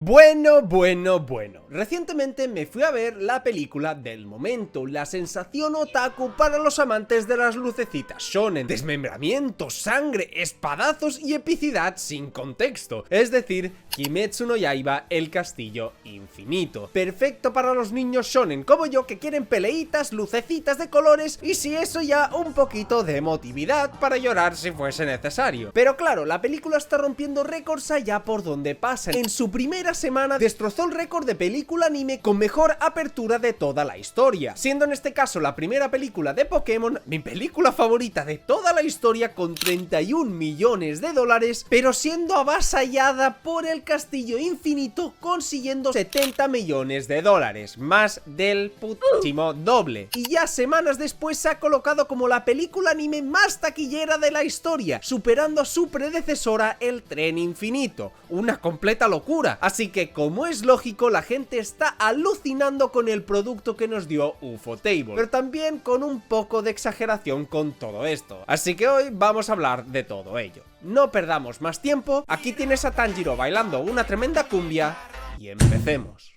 Bueno. Recientemente me fui a ver la película del momento, la sensación otaku para los amantes de las lucecitas shonen, desmembramiento, sangre, espadazos y epicidad sin contexto, es decir, Kimetsu no Yaiba, el castillo infinito. Perfecto para los niños shonen como yo que quieren peleitas, lucecitas de colores y si eso ya un poquito de emotividad para llorar si fuese necesario. Pero claro, la película está rompiendo récords allá por donde pasan. En su primera semana destrozó el récord de película anime con mejor apertura de toda la historia, siendo en este caso la primera película de Pokémon, mi película favorita de toda la historia, con 31 millones de dólares, pero siendo avasallada por el castillo infinito consiguiendo 70 millones de dólares, más del putísimo doble, y ya semanas después se ha colocado como la película anime más taquillera de la historia, superando a su predecesora, El Tren Infinito, una completa locura. Así que, como es lógico, la gente está alucinando con el producto que nos dio Ufotable, pero también con un poco de exageración con todo esto. Así que hoy vamos a hablar de todo ello. No perdamos más tiempo, aquí tienes a Tanjiro bailando una tremenda cumbia y empecemos.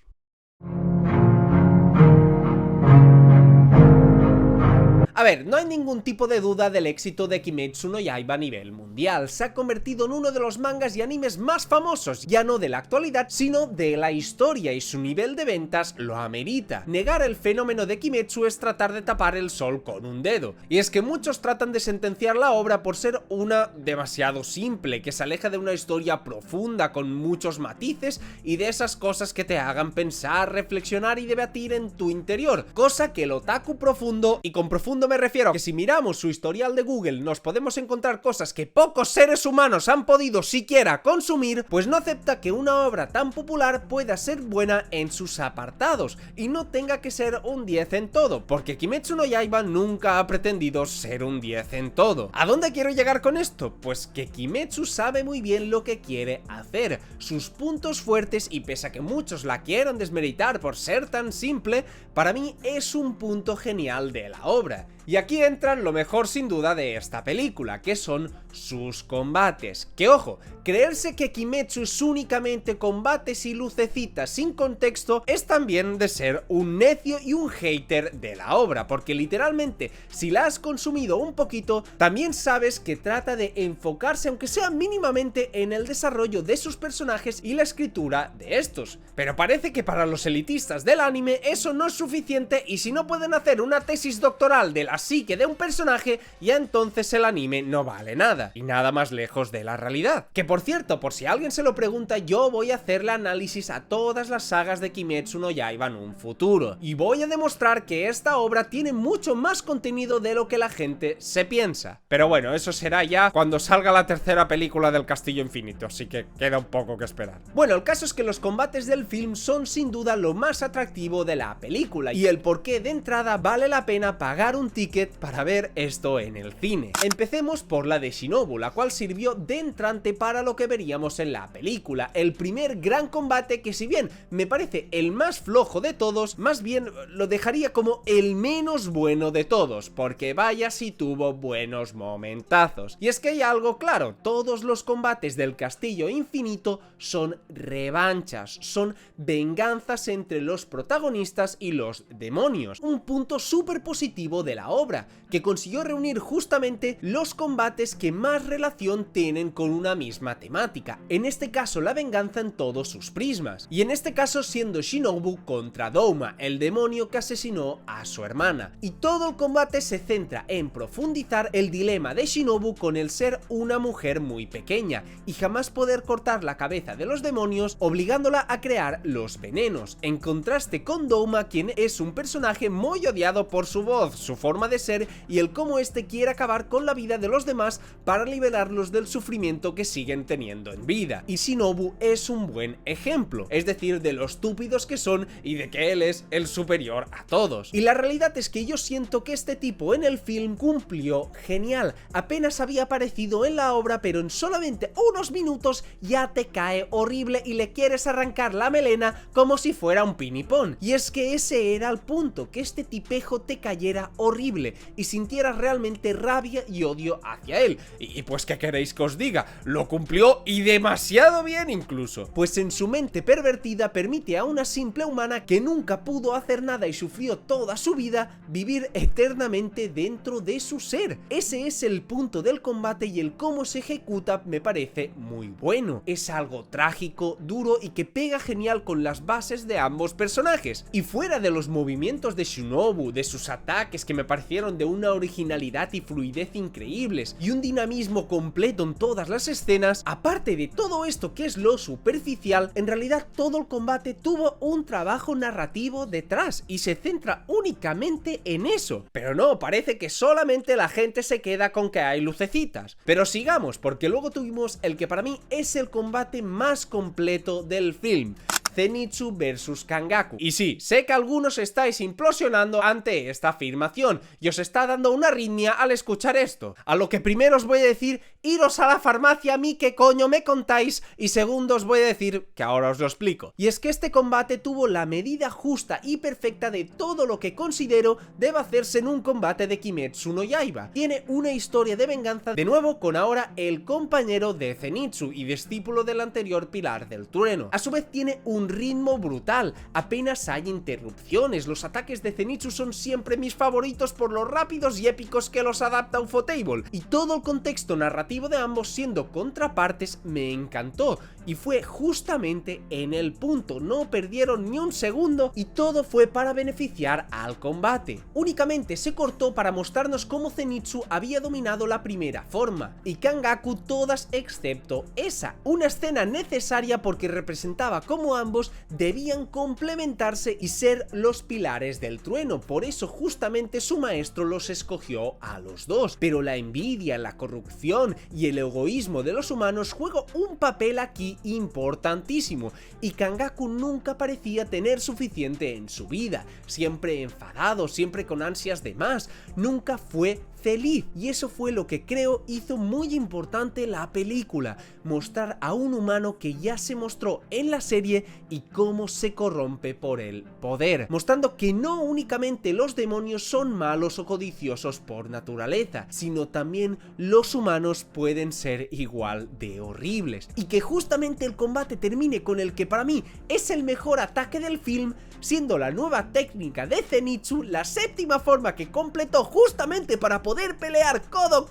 A ver, no hay ningún tipo de duda del éxito de Kimetsu no Yaiba a nivel mundial. Se ha convertido en uno de los mangas y animes más famosos, ya no de la actualidad, sino de la historia, y su nivel de ventas lo amerita. Negar el fenómeno de Kimetsu es tratar de tapar el sol con un dedo. Y es que muchos tratan de sentenciar la obra por ser una demasiado simple, que se aleja de una historia profunda, con muchos matices y de esas cosas que te hagan pensar, reflexionar y debatir en tu interior. Cosa que el otaku profundo, y con profundo me refiero a que si miramos su historial de Google nos podemos encontrar cosas que pocos seres humanos han podido siquiera consumir, pues no acepta que una obra tan popular pueda ser buena en sus apartados y no tenga que ser un 10 en todo, porque Kimetsu no Yaiba nunca ha pretendido ser un 10 en todo. ¿A dónde quiero llegar con esto? Pues que Kimetsu sabe muy bien lo que quiere hacer, sus puntos fuertes, y pese a que muchos la quieran desmeritar por ser tan simple, para mí es un punto genial de la obra. Y aquí entran lo mejor sin duda de esta película, que son sus combates. Que ojo, creerse que Kimetsu es únicamente combates y lucecitas sin contexto es también de ser un necio y un hater de la obra, porque literalmente si la has consumido un poquito, también sabes que trata de enfocarse aunque sea mínimamente en el desarrollo de sus personajes y la escritura de estos. Pero parece que para los elitistas del anime eso no es suficiente, y si no pueden hacer una tesis doctoral de la psique de un personaje, ya entonces el anime no vale nada, y nada más lejos de la realidad. Que por cierto, por si alguien se lo pregunta, yo voy a hacerle análisis a todas las sagas de Kimetsu no Yaiba en un futuro, y voy a demostrar que esta obra tiene mucho más contenido de lo que la gente se piensa. Pero bueno, eso será ya cuando salga la tercera película del Castillo Infinito, así que queda un poco que esperar. Bueno, el caso es que los combates del film son sin duda lo más atractivo de la película, y el por qué de entrada vale la pena pagar un ticket para ver esto en el cine. Empecemos por la de Shinobu, la cual sirvió de entrante para lo que veríamos en la película, el primer gran combate que, si bien me parece el más flojo de todos, más bien lo dejaría como el menos bueno de todos, porque vaya si tuvo buenos momentazos. Y es que hay algo claro, todos los combates del Castillo Infinito son revanchas, son venganzas entre los protagonistas y los demonios, un punto súper positivo de la obra, que consiguió reunir justamente los combates que más relación tienen con una misma temática, en este caso la venganza en todos sus prismas, y en este caso siendo Shinobu contra Douma, el demonio que asesinó a su hermana, y todo el combate se centra en profundizar el dilema de Shinobu con el ser una mujer muy pequeña y jamás poder cortar la cabeza de los demonios, obligándola a crear los venenos, en contraste con Douma, quien es un personaje muy odiado por su voz, su forma de ser y el cómo este quiere acabar con la vida de los demás para liberarlos del sufrimiento que siguen teniendo en vida. Y Shinobu es un buen ejemplo, es decir, de lo estúpidos que son y de que él es el superior a todos. Y la realidad es que yo siento que este tipo en el film cumplió genial. Apenas había aparecido en la obra, pero en solamente unos minutos ya te cae horrible y le quieres arrancar la melena como si fuera un pinipón. Y es que ese era el punto, que este tipejo te cayera horrible horrible y sintieras realmente rabia y odio hacia él. Y pues ¿qué queréis que os diga? Lo cumplió y demasiado bien incluso. Pues en su mente pervertida permite a una simple humana que nunca pudo hacer nada y sufrió toda su vida vivir eternamente dentro de su ser. Ese es el punto del combate y el cómo se ejecuta me parece muy bueno. Es algo trágico, duro y que pega genial con las bases de ambos personajes. Y fuera de los movimientos de Shinobu, de sus ataques que me parecieron de una originalidad y fluidez increíbles y un dinamismo completo en todas las escenas, aparte de todo esto que es lo superficial, en realidad todo el combate tuvo un trabajo narrativo detrás y se centra únicamente en eso. Pero no, parece que solamente la gente se queda con que hay lucecitas. Pero sigamos, porque luego tuvimos el que para mí es el combate más completo del film: Zenitsu vs Kangaku. Y sí, sé que algunos estáis implosionando ante esta afirmación y os está dando una arritmia al escuchar esto. A lo que primero os voy a decir, iros a la farmacia, a mí qué coño me contáis, y segundo os voy a decir que ahora os lo explico. Y es que este combate tuvo la medida justa y perfecta de todo lo que considero debe hacerse en un combate de Kimetsu no Yaiba. Tiene una historia de venganza, de nuevo con ahora el compañero de Zenitsu y discípulo del anterior Pilar del Trueno. A su vez tiene un ritmo brutal, apenas hay interrupciones, los ataques de Zenitsu son siempre mis favoritos por lo rápidos y épicos que los adapta Ufotable, y todo el contexto narrativo de ambos siendo contrapartes me encantó, y fue justamente en el punto, no perdieron ni un segundo y todo fue para beneficiar al combate. Únicamente se cortó para mostrarnos cómo Zenitsu había dominado la primera forma, y Kangaku todas excepto esa, una escena necesaria porque representaba cómo ambos debían complementarse y ser los pilares del trueno, por eso justamente su maestro los escogió a los dos. Pero la envidia, la corrupción y el egoísmo de los humanos juega un papel aquí importantísimo, y Kangaku nunca parecía tener suficiente en su vida, siempre enfadado, siempre con ansias de más, nunca fue feliz, y eso fue lo que creo hizo muy importante la película, mostrar a un humano que ya se mostró en la serie y cómo se corrompe por el poder, mostrando que no únicamente los demonios son malos o codiciosos por naturaleza, sino también los humanos pueden ser igual de horribles, y que justamente el combate termine con el que para mí es el mejor ataque del film, siendo la nueva técnica de Zenitsu la séptima forma que completó justamente para poder pelear codo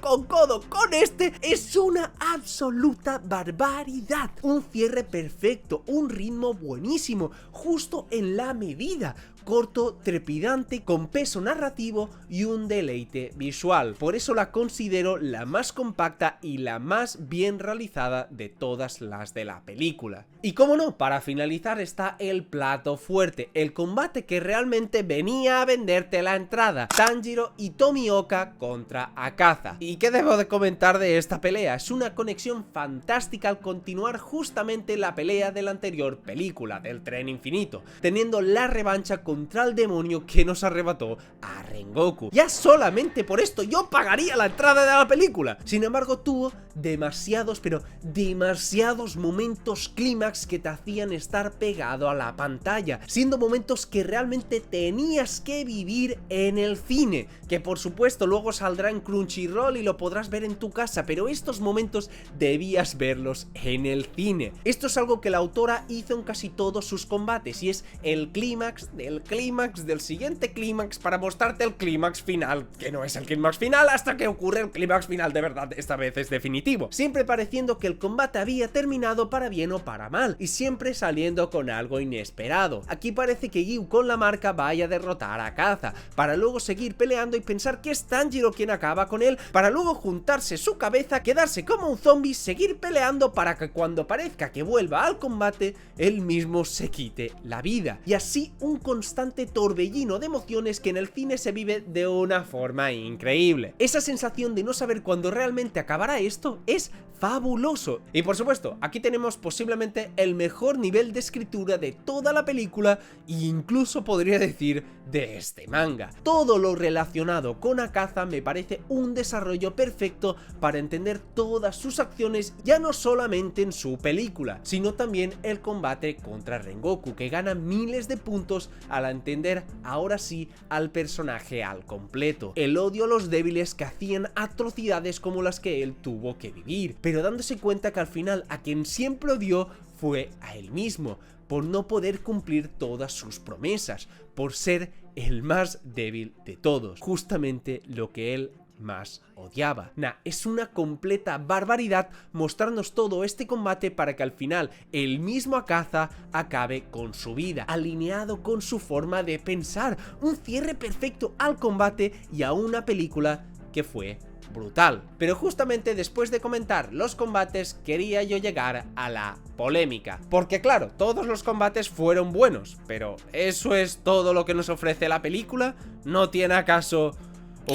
con este, es una absoluta barbaridad. Un cierre perfecto, un ritmo buenísimo, justo en la medida, corto, trepidante, con peso narrativo y un deleite visual. Por eso la considero la más compacta y la más bien realizada de todas las de la película. Y como no, para finalizar está el plato fuerte, el combate que realmente venía a venderte la entrada: Tanjiro y Tomioka contra Akaza. ¿Y qué debo de comentar de esta pelea? Es una conexión fantástica al continuar justamente la pelea de la anterior película, del Tren Infinito, teniendo la revancha contra el demonio que nos arrebató a Rengoku. Ya solamente por esto yo pagaría la entrada de la película. Sin embargo, tuvo demasiados, pero demasiados momentos clímax que te hacían estar pegado a la pantalla, siendo momentos que realmente tenías que vivir en el cine, que por supuesto luego saldrá en Crunchyroll y lo podrás ver en tu casa, pero estos momentos debías verlos en el cine. Esto es algo que la autora hizo en casi todos sus combates, y es el clímax del siguiente clímax para mostrarte el clímax final, que no es el clímax final hasta que ocurre el clímax final de verdad. Esta vez es definitivo, siempre pareciendo que el combate había terminado para bien o para mal, y siempre saliendo con algo inesperado. Aquí parece que Giyu con la marca vaya a derrotar a Akaza, para luego seguir peleando y pensar que es Tanjiro quien acaba con él, para luego juntarse su cabeza, quedarse como un zombie, seguir peleando para que cuando parezca que vuelva al combate, él mismo se quite la vida. Y así un constante torbellino de emociones que en el cine se vive de una forma increíble. Esa sensación de no saber cuándo realmente acabará esto es fabuloso. Y por supuesto, aquí tenemos posiblemente el mejor nivel de escritura de toda la película e incluso podría decir de este manga. Todo lo relacionado con Akaza me parece un desarrollo perfecto para entender todas sus acciones, ya no solamente en su película, sino también el combate contra Rengoku, que gana miles de puntos al entender ahora sí al personaje al completo. El odio a los débiles que hacían atrocidades como las que él tuvo que vivir, pero dándose cuenta que al final a quien siempre odió fue a él mismo, por no poder cumplir todas sus promesas, por ser el más débil de todos, justamente lo que él más odiaba. Es una completa barbaridad mostrarnos todo este combate para que al final el mismo Akaza acabe con su vida, alineado con su forma de pensar, un cierre perfecto al combate y a una película que fue brutal. Pero justamente después de comentar los combates quería yo llegar a la polémica, porque claro, todos los combates fueron buenos, pero ¿eso es todo lo que nos ofrece la película? ¿No tiene acaso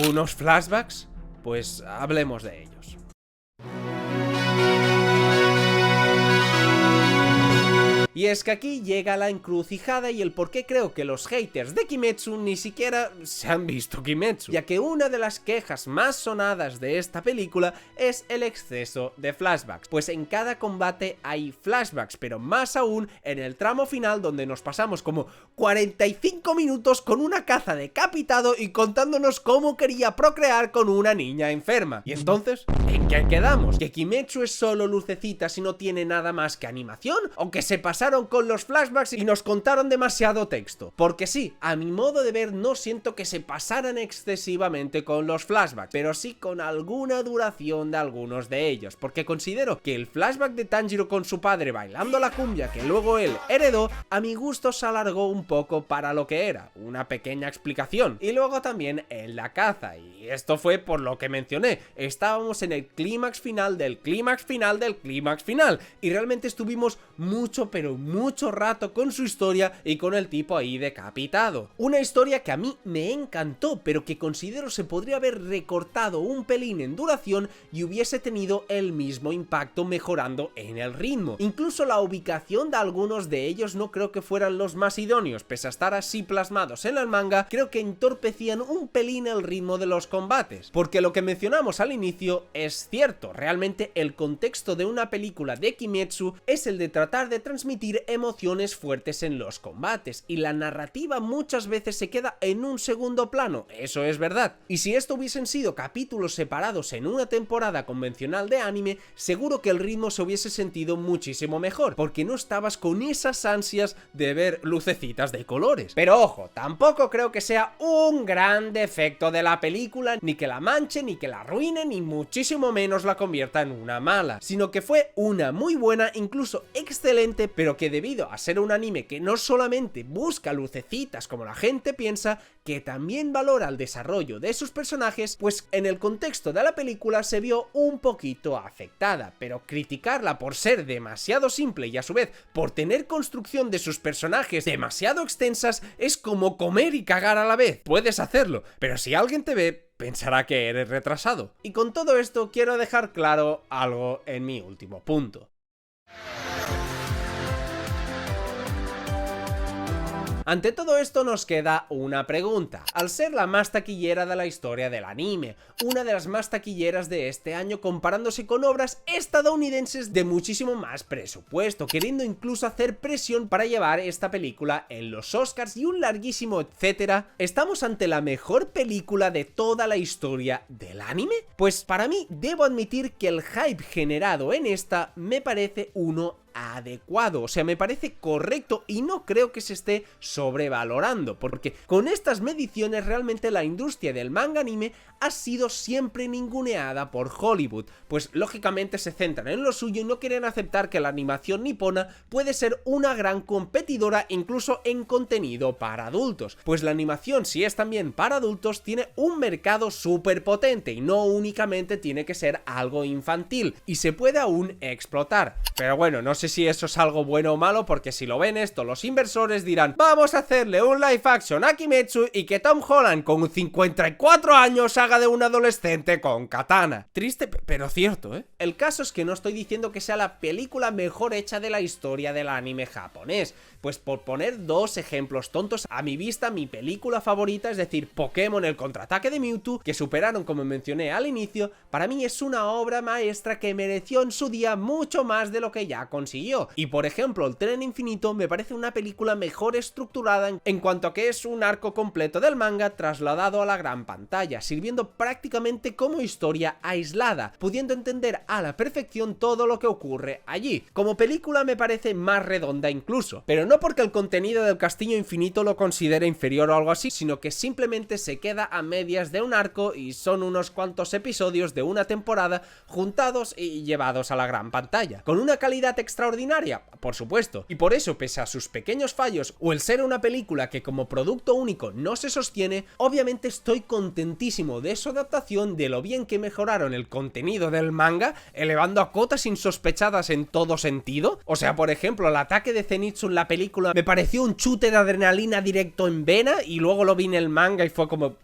unos flashbacks? Pues hablemos de ellos. Y es que aquí llega la encrucijada y el por qué creo que los haters de Kimetsu ni siquiera se han visto Kimetsu, ya que una de las quejas más sonadas de esta película es el exceso de flashbacks, pues en cada combate hay flashbacks, pero más aún en el tramo final donde nos pasamos como 45 minutos con una Akaza decapitado y contándonos cómo quería procrear con una niña enferma. Y entonces, ¿en qué quedamos? ¿Que Kimetsu es solo lucecitas y no tiene nada más que animación? ¿O que se pasaron con los flashbacks y nos contaron demasiado texto? Porque sí, a mi modo de ver no siento que se pasaran excesivamente con los flashbacks, pero sí con alguna duración de algunos de ellos, porque considero que el flashback de Tanjiro con su padre bailando la cumbia que luego él heredó, a mi gusto se alargó un poco para lo que era, una pequeña explicación. Y luego también en la caza, y esto fue por lo que mencioné, estábamos en el clímax final del clímax final del clímax final, y realmente estuvimos mucho pero mucho rato con su historia y con el tipo ahí decapitado. Una historia que a mí me encantó, pero que considero se podría haber recortado un pelín en duración y hubiese tenido el mismo impacto mejorando en el ritmo. Incluso la ubicación de algunos de ellos no creo que fueran los más idóneos, pese a estar así plasmados en el manga, creo que entorpecían un pelín el ritmo de los combates. Porque lo que mencionamos al inicio es cierto, realmente el contexto de una película de Kimetsu es el de tratar de transmitir emociones fuertes en los combates, y la narrativa muchas veces se queda en un segundo plano, eso es verdad. Y si esto hubiesen sido capítulos separados en una temporada convencional de anime, seguro que el ritmo se hubiese sentido muchísimo mejor, porque no estabas con esas ansias de ver lucecitas de colores. Pero ojo, tampoco creo que sea un gran defecto de la película, ni que la manche, ni que la arruine, ni muchísimo menos la convierta en una mala, sino que fue una muy buena, incluso excelente, pero que debido a ser un anime que no solamente busca lucecitas como la gente piensa, que también valora el desarrollo de sus personajes, pues en el contexto de la película se vio un poquito afectada. Pero criticarla por ser demasiado simple y a su vez por tener construcción de sus personajes demasiado extensas es como comer y cagar a la vez. Puedes hacerlo, pero si alguien te ve, pensará que eres retrasado. Y con todo esto quiero dejar claro algo en mi último punto. Ante todo esto nos queda una pregunta. Al ser la más taquillera de la historia del anime, una de las más taquilleras de este año comparándose con obras estadounidenses de muchísimo más presupuesto, queriendo incluso hacer presión para llevar esta película en los Oscars y un larguísimo etcétera, ¿estamos ante la mejor película de toda la historia del anime? Pues para mí debo admitir que el hype generado en esta me parece uno adecuado, o sea, me parece correcto y no creo que se esté sobrevalorando, porque con estas mediciones realmente la industria del manga anime ha sido siempre ninguneada por Hollywood, pues lógicamente se centran en lo suyo y no quieren aceptar que la animación nipona puede ser una gran competidora incluso en contenido para adultos, pues la animación, si es también para adultos, tiene un mercado súper potente y no únicamente tiene que ser algo infantil y se puede aún explotar. Pero bueno, no sé sé si eso es algo bueno o malo, porque si lo ven esto, los inversores dirán: vamos a hacerle un live action a Kimetsu y que Tom Holland con 54 años haga de un adolescente con katana. Triste, pero cierto, ¿eh? El caso es que no estoy diciendo que sea la película mejor hecha de la historia del anime japonés. Pues por poner dos ejemplos tontos, a mi vista mi película favorita, es decir, Pokémon el contraataque de Mewtwo, que superaron como mencioné al inicio, para mí es una obra maestra que mereció en su día mucho más de lo que ya consiguió. Y por ejemplo, El Tren Infinito me parece una película mejor estructurada en cuanto a que es un arco completo del manga trasladado a la gran pantalla, sirviendo prácticamente como historia aislada, pudiendo entender a la perfección todo lo que ocurre allí. Como película me parece más redonda incluso, pero no porque el contenido del Castillo Infinito lo considere inferior o algo así, sino que simplemente se queda a medias de un arco y son unos cuantos episodios de una temporada juntados y llevados a la gran pantalla, con una calidad extraordinaria, por supuesto, y por eso, pese a sus pequeños fallos o el ser una película que como producto único no se sostiene, obviamente estoy contentísimo de su adaptación, de lo bien que mejoraron el contenido del manga, elevando a cotas insospechadas en todo sentido. O sea, por ejemplo, el ataque de Zenitsu en la película me pareció un chute de adrenalina directo en vena, y luego lo vi en el manga y fue como: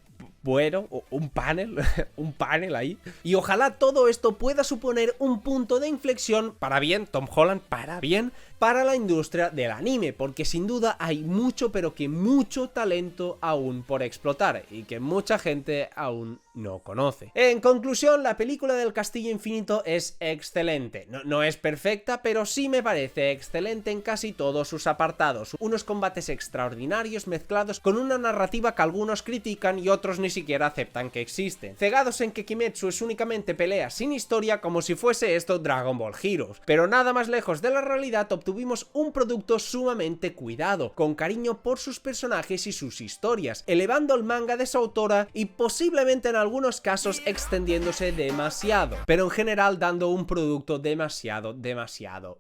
bueno, un panel ahí. Y ojalá todo esto pueda suponer un punto de inflexión para bien, Tom Holland, para bien, para la industria del anime, porque sin duda hay mucho, pero que mucho talento aún por explotar y que mucha gente aún no conoce. En conclusión, la película del Castillo Infinito es excelente. No es perfecta, pero sí me parece excelente en casi todos sus apartados. Unos combates extraordinarios mezclados con una narrativa que algunos critican y otros ni siquiera aceptan que existen. Cegados en que Kimetsu es únicamente pelea sin historia, como si fuese esto Dragon Ball Heroes. Pero nada más lejos de la realidad, obtuvimos un producto sumamente cuidado, con cariño por sus personajes y sus historias, elevando el manga de su autora y posiblemente en algunos casos extendiéndose demasiado, pero en general dando un producto demasiado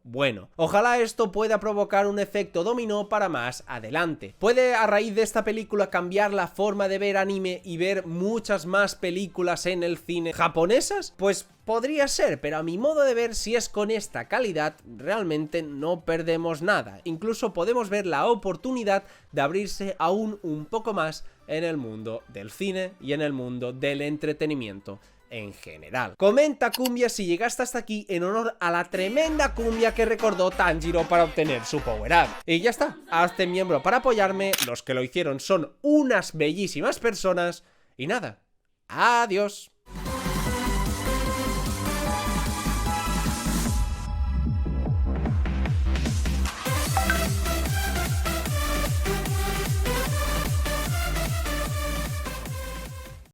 bueno. Ojalá esto pueda provocar un efecto dominó para más adelante. ¿Puede a raíz de esta película cambiar la forma de ver anime y ver muchas más películas en el cine japonesas? Pues podría ser, pero a mi modo de ver, si es con esta calidad, realmente no perdemos nada. Incluso podemos ver la oportunidad de abrirse aún un poco más en el mundo del cine y en el mundo del entretenimiento en general. Comenta, cumbia, si llegaste hasta aquí en honor a la tremenda cumbia que recordó Tanjiro para obtener su power up. Y ya está, hazte miembro para apoyarme, los que lo hicieron son unas bellísimas personas y nada, adiós.